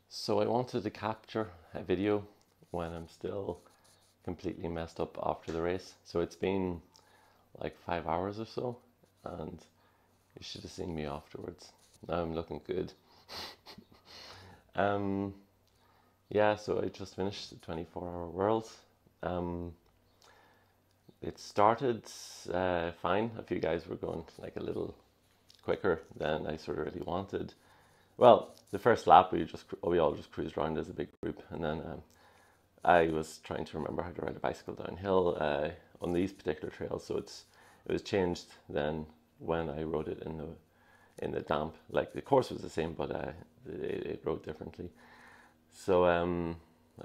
So I wanted to capture a video when I'm still completely messed up after the race. So it's been like 5 hours or so, and you should have seen me afterwards. Now I'm looking good. um, yeah, so I just finished the 24-hour WorLd. It started fine. A few guys were going like a little quicker than I sort of really wanted. Well, the first lap we all just cruised around as a big group, and then I was trying to remember how to ride a bicycle downhill on these particular trails. So it was changed then when I rode it in the damp. Like the course was the same, but it rode differently. So in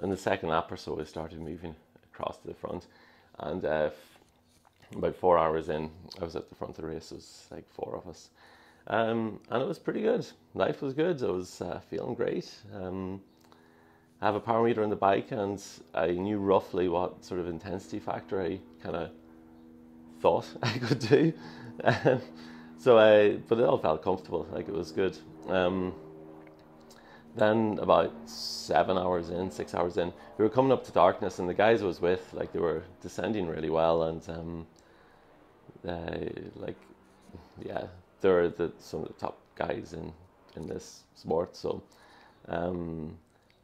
the second lap or so, I started moving across to the front, and about 4 hours in, I was at the front of the race. It was like four of us. And it was pretty good. Life was good. I was feeling great. I have a power meter on the bike, and I knew roughly what sort of intensity factor I kind of thought I could do. But it all felt comfortable. Like it was good. Then about 7 hours in, 6 hours in, we were coming up to darkness, and the guys I was with, like they were descending really well, and yeah, they're some of the top guys in this sport. So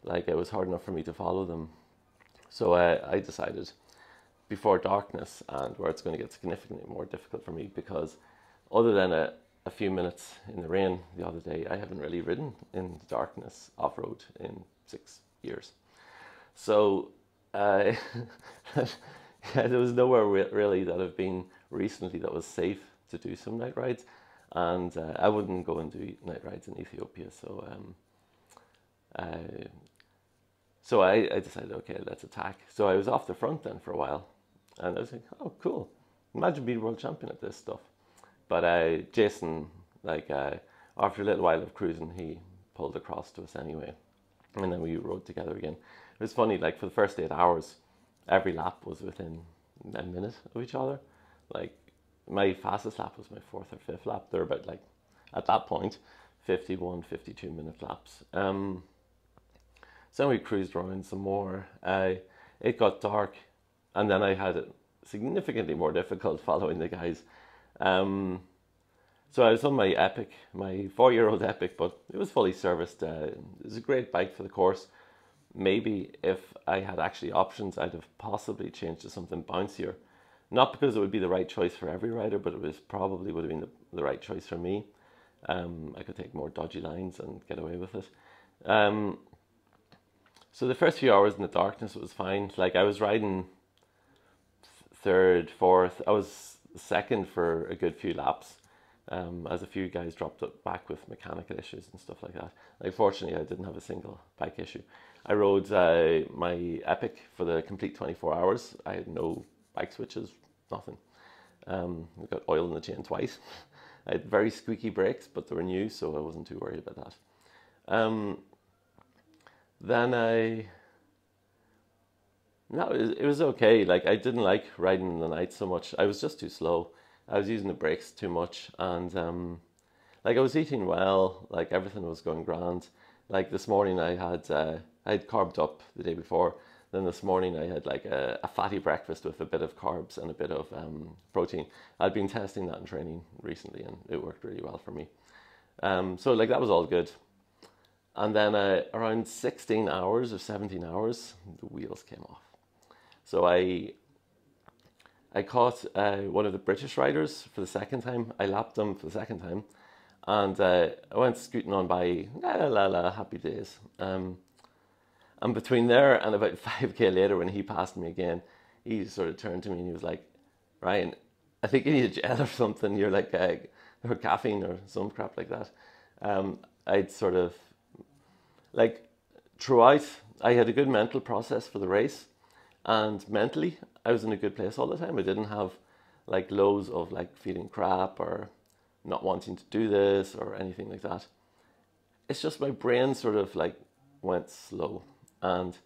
like it was hard enough for me to follow them. So I decided before darkness, and where it's going to get significantly more difficult for me, because other than a few minutes in the rain the other day, I haven't really ridden in the darkness off-road in 6 years. So yeah, there was nowhere really that I've been recently that was safe to do some night rides, and I wouldn't go and do night rides in Ethiopia. So I decided, okay, let's attack. So I was off the front then for a while, and I was like, oh, cool. Imagine being world champion at this stuff. But Jason, after a little while of cruising, he pulled across to us anyway, and then we rode together again. It was funny, like for the first 8 hours, every lap was within a minute of each other. Like my fastest lap was my fourth or fifth lap. They're about like, at that point, 51, 52 minute laps. So then we cruised around some more. It got dark, and then I had it significantly more difficult following the guys. So I was on my Epic, my 4-year-old Epic, but it was fully serviced. It was a great bike for the course. Maybe if I had actually options, I'd have possibly changed to something bouncier. Not because it would be the right choice for every rider, but it was probably would have been the right choice for me. I could take more dodgy lines and get away with it. So the first few hours in the darkness, it was fine. Like I was riding third, fourth. I was second for a good few laps, as a few guys dropped back with mechanical issues and stuff like that. Like fortunately, I didn't have a single bike issue. I rode my Epic for the complete 24 hours. I had no bike switches, nothing. I got oil in the chain twice. I had very squeaky brakes, but they were new, so I wasn't too worried about that. No, it was okay. Like I didn't like riding in the night so much. I was just too slow. I was using the brakes too much, and like I was eating well. Like everything was going grand. Like this morning I had carbed up the day before. Then this morning I had like a fatty breakfast with a bit of carbs and a bit of protein. I'd been testing that in training recently, and it worked really well for me. So like that was all good. And then around 16 hours or 17 hours, the wheels came off. So I caught one of the British riders for the second time. I lapped them for the second time, and I went scooting on by, happy days. And between there and about 5k later, when he passed me again, he sort of turned to me and he was like, Ryan, I think you need a gel or something. You're like, or caffeine or some crap like that. I'd sort of, like, throughout, I had a good mental process for the race. And mentally, I was in a good place all the time. I didn't have like lows of like feeling crap or not wanting to do this or anything like that. It's just my brain sort of like went slow, and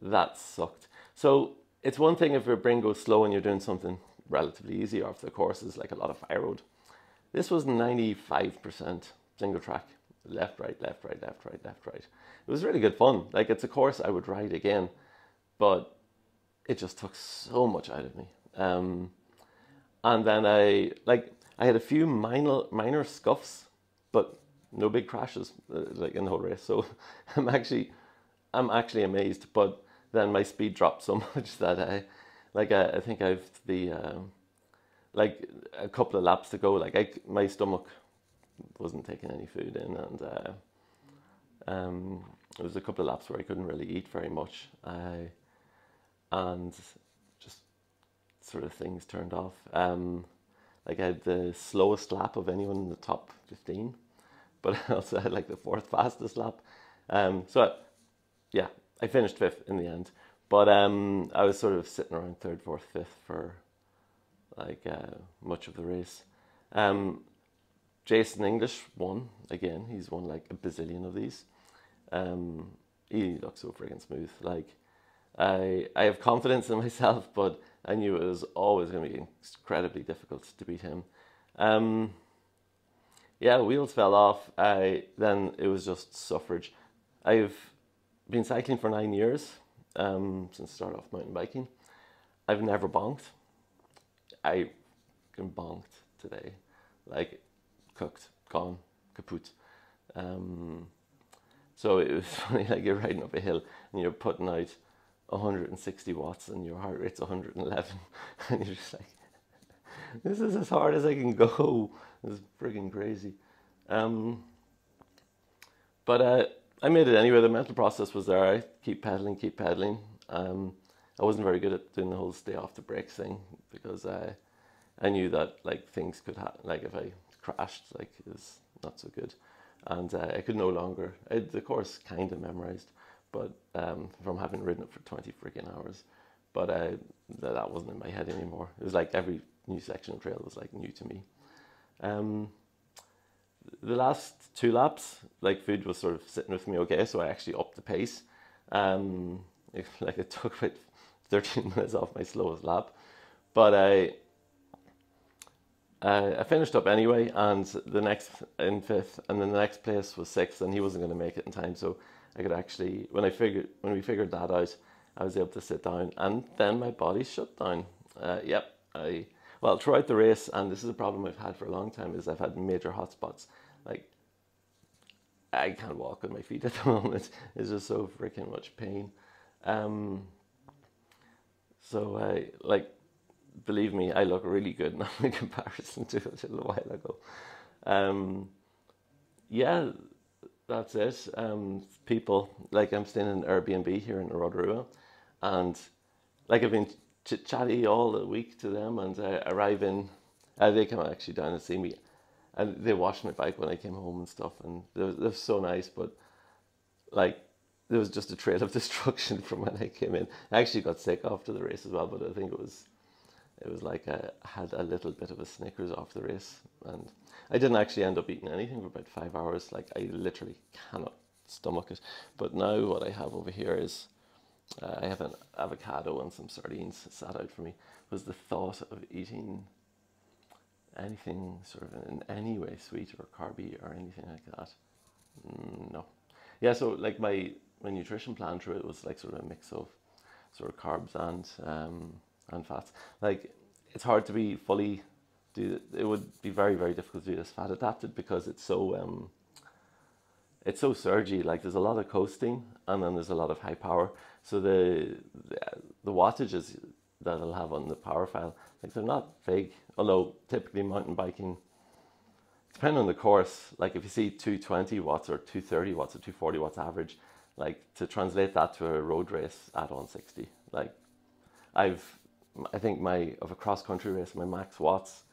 that sucked. So it's one thing if your brain goes slow and you're doing something relatively easy after the courses, like a lot of fire road. This was 95% single track. left, right, left, right, left, right, left, right. It was really good fun. Like, it's a course I would ride again, but it just took so much out of me. And then I had a few minor scuffs, but no big crashes like in the whole race. So I'm actually amazed. But then my speed dropped so much that I think I've the like a couple of laps to go. Like my stomach wasn't taking any food in, and there was a couple of laps where I couldn't really eat very much. And just sort of things turned off. Like I had the slowest lap of anyone in the top 15, but I also had like the fourth fastest lap. Yeah, I finished fifth in the end, but I was sort of sitting around third, fourth, fifth for like much of the race. Jason English won again. He's won like a bazillion of these. He looks so friggin' smooth. Like I have confidence in myself, but I knew it was always going to be incredibly difficult to beat him. Yeah, wheels fell off. Then it was just suffrage. I've been cycling for 9 years, since I started off mountain biking. I've never bonked. I can bonked today, like cooked, gone, kaput. So it was funny, like you're riding up a hill and you're putting out 160 watts and your heart rate's 111 and you're just like, this is as hard as I can go. It's friggin' crazy. But I made it anyway. The mental process was there. I keep pedaling. I wasn't very good at doing the whole stay off the brakes thing because I knew that like things could happen. Like if I crashed, like it was not so good. And I could no longer. I had the course kind of memorized, but from having ridden it for 20 freaking hours. But that wasn't in my head anymore. It was like every new section of trail was like new to me. The last 2 laps, like food was sort of sitting with me okay, so I actually upped the pace. It took about 13 minutes off my slowest lap, but I finished up anyway, and the next in 5th, and then the next place was 6th, and he wasn't going to make it in time, so I could actually, when we figured that out, I was able to sit down, and then my body shut down. Well, throughout the race, and this is a problem I've had for a long time, is I've had major hotspots. Like, I can't walk with my feet at the moment. It's just so freaking much pain. So believe me, I look really good now in comparison to a little while ago. Yeah, that's it. People, like I'm staying in an Airbnb here in Rotarua, and like I've been chatty all the week to them, and I arrive in, they come actually down and see me, and they washed my bike when I came home and stuff, and they're so nice, but like there was just a trail of destruction from when I came in. I actually got sick after the race as well, but I think it was like I had a little bit of a Snickers after the race, and I didn't actually end up eating anything for about 5 hours. Like I literally cannot stomach it. But now what I have over here is I have an avocado and some sardines sat out for me. Was the thought of eating anything sort of in any way sweet or carby or anything like that? No. Yeah, so like my nutrition plan through it was like sort of a mix of sort of carbs and fats. Like it's hard to be fully it would be very, very difficult to do this fat adapted because it's so surgy. Like there's a lot of coasting and then there's a lot of high power. So the wattages that I'll have on the power file, like they're not big. Although typically mountain biking, depending on the course, like if you see 220 watts or 230 watts or 240 watts average, like to translate that to a road race, add on 60. Like I think of a cross country race, my max watts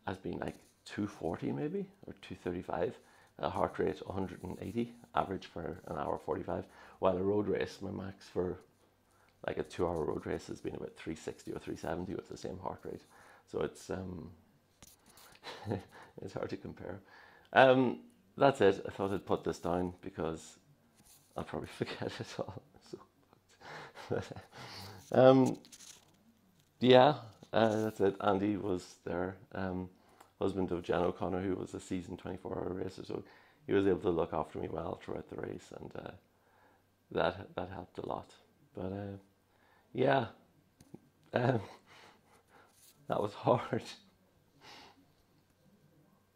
has been like 240 maybe or 235. A heart rate 180 average for an hour 45. While a road race, my max for like a 2-hour road race has been about 360 or 370 with the same heart rate. So it's it's hard to compare. That's it. I thought I'd put this down because I'll probably forget it all. So, yeah, that's it. Andy was there, husband of Jen O'Connor, who was a seasoned 24-hour racer. So he was able to look after me well throughout the race, and that helped a lot. But yeah, that was hard.